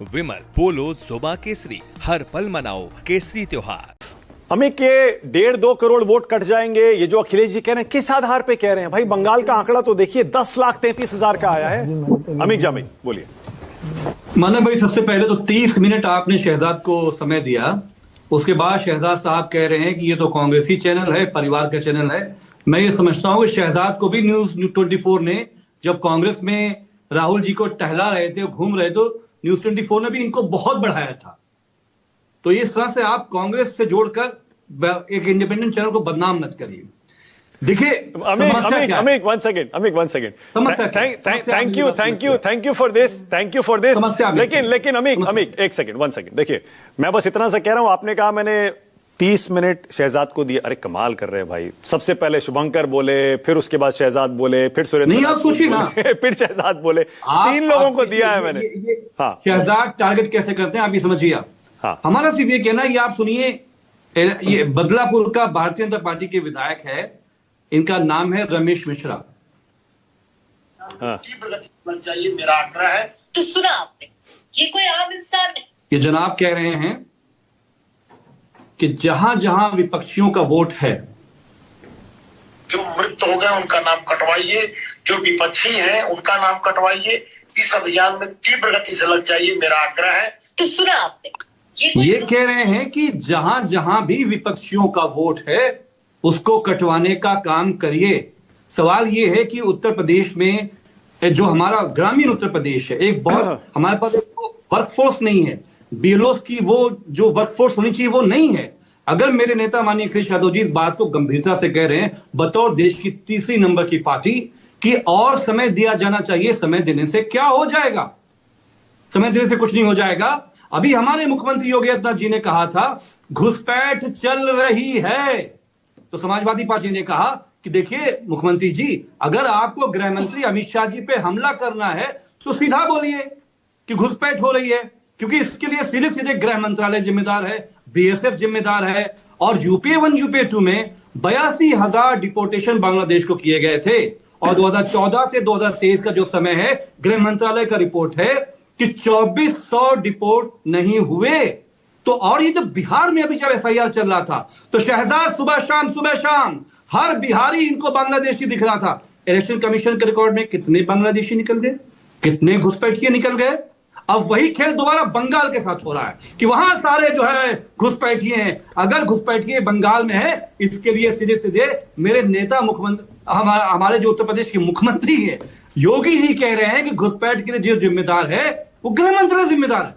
विमल पोलो जुबा केसरी, हर पल मनाओ केसरी त्योहार। हमें के 1.5-2 करोड़ वोट कट जाएंगे, ये जो अखिलेश जी कह रहे हैं, किस आधार पे कह रहे हैं भाई? बंगाल का आंकड़ा तो देखिए 10,33,000 का आया है। अमित जामी बोलिए। माना भाई, सबसे पहले तो 30 मिनट आपने शहजाद को समय दिया, उसके बाद शहजाद साहब कह रहे हैं कि ये तो कांग्रेसी चैनल है, परिवार का चैनल है। मैं ये समझता हूं कि शहजाद को भी न्यूज 24 ने, जब कांग्रेस में राहुल जी को टहला रहे थे, घूम रहे, तो न्यूज 24 ने भी इनको बहुत बढ़ाया था। तो इस तरह से आप कांग्रेस से जोड़कर एक इंडिपेंडेंट चैनल को बदनाम मत करिए। देखिए Amit, one second. Thank you for this. लेकिन अमित एक सेकेंड, वन सेकेंड। देखिए, मैं बस इतना सा कह रहा हूं, आपने कहा मैंने 30 मिनट शहजाद को दिए। अरे कमाल कर रहे हैं भाई। सबसे पहले शुभंकर बोले, फिर उसके बाद शहजाद बोले, फिर सुरेंद्र नहीं, आप सोचिए ना, फिर शहजाद बोले। 3 लोगों को दिया है मैंने। हाँ, शहजाद टारगेट कैसे करते हैं आप ये समझिए। हाँ, हमारा सिर्फ ये कहना है, ये आप सुनिए, ये बदलापुर का भारतीय जनता पार्टी के विधायक है, इनका नाम है रमेश मिश्रा। बन जाइए, मेरा आग्रह है। तो सुना आपने, ये कोई आम इंसान नहीं। ये जनाब कह रहे हैं कि जहां जहां विपक्षियों का वोट है, जो मृत हो गए उनका नाम कटवाइए, जो विपक्षी हैं उनका नाम कटवाइए। इस अभियान में तीव्र गति से लग जाइए, मेरा आग्रह है। तो सुना आपने, ये कह रहे हैं कि जहां जहां भी विपक्षियों का वोट है उसको कटवाने का काम करिए। सवाल ये है कि उत्तर प्रदेश में, जो हमारा ग्रामीण उत्तर प्रदेश है, एक बहुत हमारे पास वर्कफोर्स नहीं है। बीएलओस की वो जो वर्कफोर्स होनी चाहिए वो नहीं है। अगर मेरे नेता माननीय अखिलेश यादव जी इस बात को गंभीरता से कह रहे हैं, बतौर देश की तीसरी नंबर की पार्टी, कि और समय दिया जाना चाहिए, समय देने से क्या हो जाएगा? समय देने से कुछ नहीं हो जाएगा। अभी हमारे मुख्यमंत्री योगी आदित्यनाथ जी ने कहा था घुसपैठ चल रही है, तो समाजवादी पार्टी ने कहा कि देखिए मुख्यमंत्री जी, अगर आपको गृह मंत्री अमित शाह जी पे हमला करना है तो सीधा बोलिए कि घुसपैठ हो रही है, क्योंकि इसके लिए सीधे सीधे गृह मंत्रालय जिम्मेदार है, बीएसएफ जिम्मेदार है। और यूपीए 1 यूपीए 2 में 82,000 डिपोर्टेशन बांग्लादेश को किए गए थे, और 2014 से 2023 का जो समय है, गृह मंत्रालय का रिपोर्ट है कि 2400 डिपोर्ट नहीं हुए। तो और ये जब बिहार में अभी जब एसआईआर चल रहा था, तो शहजाद सुबह शाम हर बिहारी इनको बांग्लादेशी दिख रहा था। इलेक्शन कमीशन के रिकॉर्ड में कितने बांग्लादेशी निकल गए, कितने घुसपैठिए निकल गए। अब वही खेल दोबारा बंगाल के साथ हो रहा है कि वहां सारे जो है घुसपैठिए हैं। अगर घुसपैठिए बंगाल में है, इसके लिए सीधे सीधे मेरे नेता मुख्यमंत्री, हमारे जो उत्तर प्रदेश के मुख्यमंत्री है योगी जी कह रहे हैं कि घुसपैठ के लिए जो जिम्मेदार है वो गृह मंत्रालय जिम्मेदार है।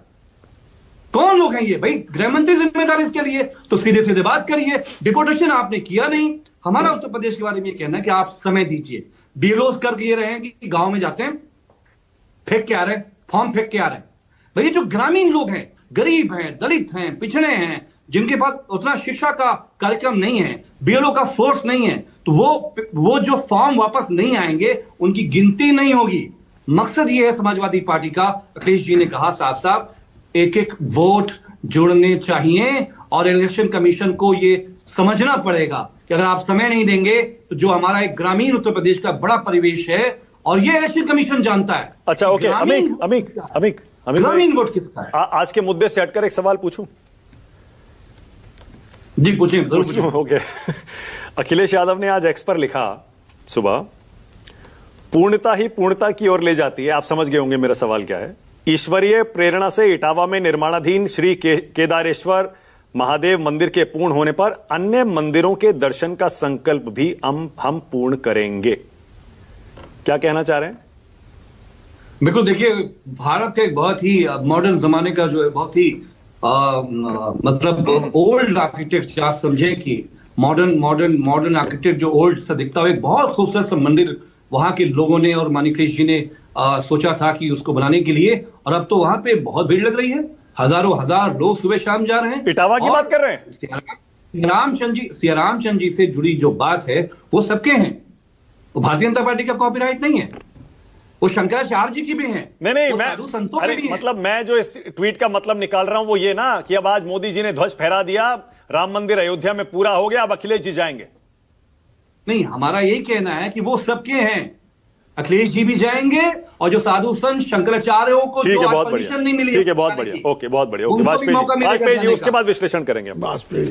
कौन लोग हैं ये भाई? गृह मंत्री जिम्मेदार इसके लिए, तो सीधे सीधे बात करिए। डिपोर्टेशन आपने किया नहीं। हमारा उत्तर प्रदेश के बारे में कहना है कि आप समय दीजिए। बीएलओस करके ये रहे हैं कि गांव में जाते हैं, फेंक के आ रहे हैं, फॉर्म फेंक के आ रहे हैं। भाई जो ग्रामीण लोग हैं, गरीब हैं, दलित हैं, पिछड़े हैं, जिनके पास उतना शिक्षा का कार्यक्रम नहीं है, बीएलओ का फोर्स नहीं है, तो वो जो फॉर्म वापस नहीं आएंगे, उनकी गिनती नहीं होगी। मकसद ये है समाजवादी पार्टी का। अखिलेश जी ने कहा साफ साफ, एक एक वोट जोड़ने चाहिए, और इलेक्शन कमीशन को ये समझना पड़ेगा कि अगर आप समय नहीं देंगे तो जो हमारा एक ग्रामीण उत्तर प्रदेश का बड़ा परिवेश है, और ये इलेक्शन कमीशन जानता है। अच्छा, ओके, अमित ग्रामीण वोट किसका है? आज के मुद्दे से हटकर एक सवाल पूछूं? जी पूछें, जरूर पूछें। ओके। अखिलेश यादव ने आज एक्स पर लिखा सुबह, पूर्णता ही पूर्णता की ओर ले जाती है। आप समझ गए होंगे मेरा सवाल क्या है। ईश्वरीय प्रेरणा से इटावा में निर्माणाधीन श्री केदारेश्वर महादेव मंदिर के पूर्ण होने पर अन्य मंदिरों के दर्शन का संकल्प भी हम पूर्ण करेंगे। क्या कहना चाह रहे हैं? बिल्कुल, देखिए, भारत का एक बहुत ही मॉडर्न जमाने का जो है, बहुत ही मतलब ओल्ड आर्किटेक्ट, आप समझे कि मॉडर्न आर्किटेक्ट जो ओल्ड सा दिखता है, एक बहुत खूबसूरत सा मंदिर वहां के लोगों ने और माननीय अखिलेश जी ने सोचा था कि उसको बनाने के लिए, और अब तो वहां पे बहुत भीड़ लग रही है। हजारों हजार लोग सुबह शाम जा रहे हैं। इटावा की बात कर रहे हैं? सिया रामचंद्र जी से जुड़ी जो बात है वो सबके हैं, वो भारतीय जनता पार्टी का कॉपीराइट नहीं है, वो शंकराचार्य जी की भी है। नहीं, मतलब मैं जो इस ट्वीट का मतलब निकाल रहा हूं वो ये ना कि अब आज मोदी जी ने ध्वज फहरा दिया, राम मंदिर अयोध्या में पूरा हो गया, अब अखिलेश जी जाएंगे। नहीं, हमारा यही कहना है कि वो सबके हैं, अखिलेश जी भी जाएंगे और जो साधु संत शंकराचार्यों को ठीक जो है, आज बहुत परमिशन बढ़िया, नहीं मिली ठीक है, बहुत बढ़िया, ओके, बहुत बढ़िया, ओके, उनको भी मौका मिलेगा वाजपेयी जी जाने उसके का। बाद विश्लेषण करेंगे हम। वाजपेयी